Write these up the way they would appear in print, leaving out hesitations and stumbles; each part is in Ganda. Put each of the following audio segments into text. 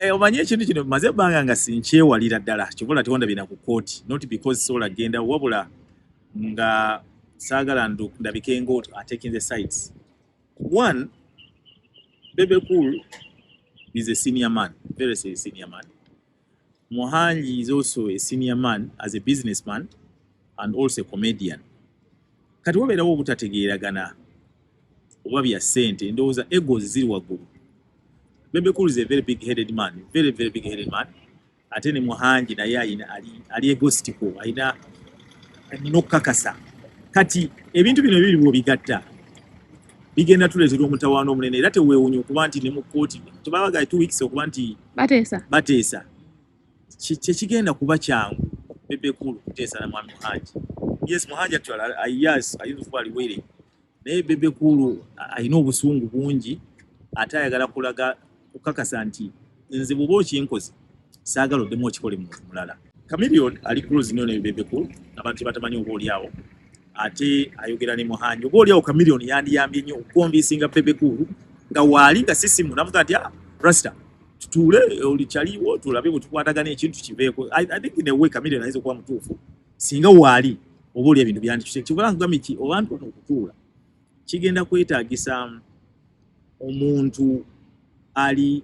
Omanye ekintu kino maze bbanga nga sinkyewalira ddala kyobola tonda bina ku kooti not because sola genda wabula nga saagala ndabike ngo taking the sides. One, Bebe Cool is a senior man, very senior man. Muhangi is also a senior man as a businessman and also a comedian. Kati wabeerawo obutategeeragana oba bya ssente ndowooza egos ziri waggulu. Bebe Cool is a very big-headed man, very big-headed man. Ate ne Muhangi naye ali egostico, alina okukakasa. Kati ebintu bino biri bw'obigatta bigenda tuleetera omutawaana omunene era teweewuunya okuba nti ne mu kkooti tebabagaye 2 weeks okuba nti bateesa kyekigenda kuba kyangu Bebe Cool kuteesa na mwami Muhangi. Yes, Muhangi actually ayinza okuba aliwere naye Bebe Cool alina obusungu bungi ate ayagala kulaga kukakasa nti nze bw'oba okinkoze saagala oddemu okikole muntu mulala. Chameleon ali close nnyo ne Bebe Cool abantu batamanyi oba oliawo ate ayogera ne Muhangi oba oliawo Chameleon yandiyambye nnyo okukonvinsinga Bebe Cool nga waali nga sisimu navuga nti Rasta tutuule olikyaliwo tulabe bwe tukwatagana ekintu kiveeko. I think in a way Chameleon ayinza okuba mutuufu singa waali oba oli ebintu byandikise kibula nkugambye ki obantu ono okutuula kigenda kwetaagisa omuntu ali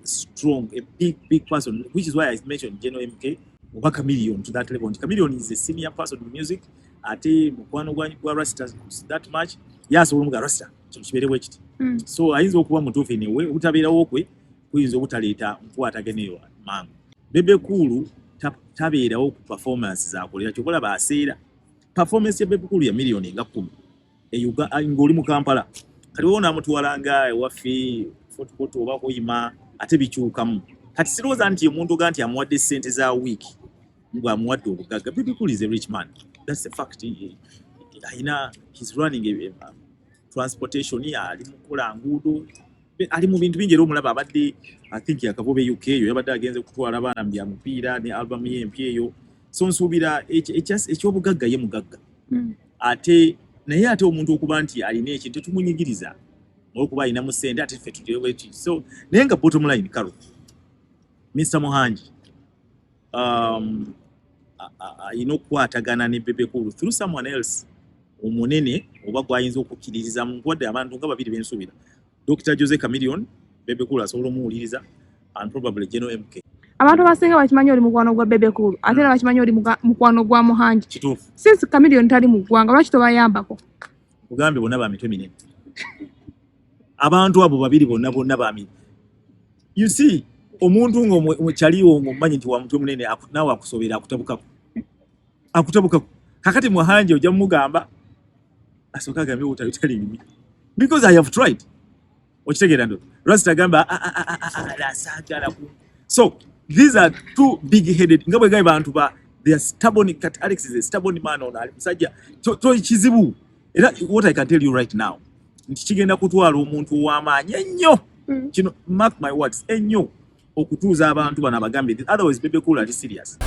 strong, a big person, which is why I mentioned General MK oba Chameleon to that level. Chameleon is a senior person in music ate mukwano gwa Rasta that much yasobola omuga Rasta kibeerewo ekiti. So ayinza okuba mutuufu enewe obutabeerawo kwe kuyinza obutaleeta nkwataganeyo mangu. Bebe Cool tabeerawo ku performance zaakolera kyobola baaseera performance ya Bebe Cool ya million nga 10 ng'oli mu Kampala kati wona amutwalanga ewaffe fotokoto oba kuyima ate bikyukamu. Kati sirowooza nti omuntu ga nti amuwadde ssente za wiiki ngo amuwadde obugagga. Bebe Cool is a rich man, that's a fact. He's running a transportation, ali mukola nguudo, ali mu bintu bingi era omulaba abadde I think yakavuba UK eyo yabadde agenze kutwala abaana mu bya mupiira ne album ye empya eyo. So nsuubira ekyobugagga ye mugagga ate naye ate omuntu okuba nti alina ekintu tetumunyigiriza okuba alina mu ssente ate ffe tuteewo eki. So naye nga bottom line karo Mr. Muhangi alina okukwatagana ne Bebe Cool through someone else omunene oba gwayinza okukkiririza mu nkuwadde abantu nga babiri bensuubira Dr. Jose Chameleon, Bebe Cool asobola omuwuliriza and probably General MK. Abantu basinga bakimanyi oli mukwano gwa Bebe Cool ate bakimanyi oli mukwano gwa Muhangi. Kituufu. Since Chameleon tali mu ggwanga lwaki tobayambako? Kugambe bonna ba mitwe minene. Abantu abo babiri bonna ba mitwe. You see, omuntu ng'omukyaliwo ng'omanyi nti wa mutwe munene naawe akusobera akutabukako. Kakati Muhangi ojja mugamba asooka agambe utali mimi. Because I have tried. Okitegeera ndo. Rasta gamba saagala ku. So these are two big-headed. Nga bwe gaye bantu ba they are stubborn. Kat Alex is a stubborn man on ali musajja to kizibu. Era what I can tell you right now nti kigenda kutwala omuntu w'amaanyi ennyo kino mark my words ennyo okutuuza abantu bano abagambe otherwise Bebe Cool ali serious.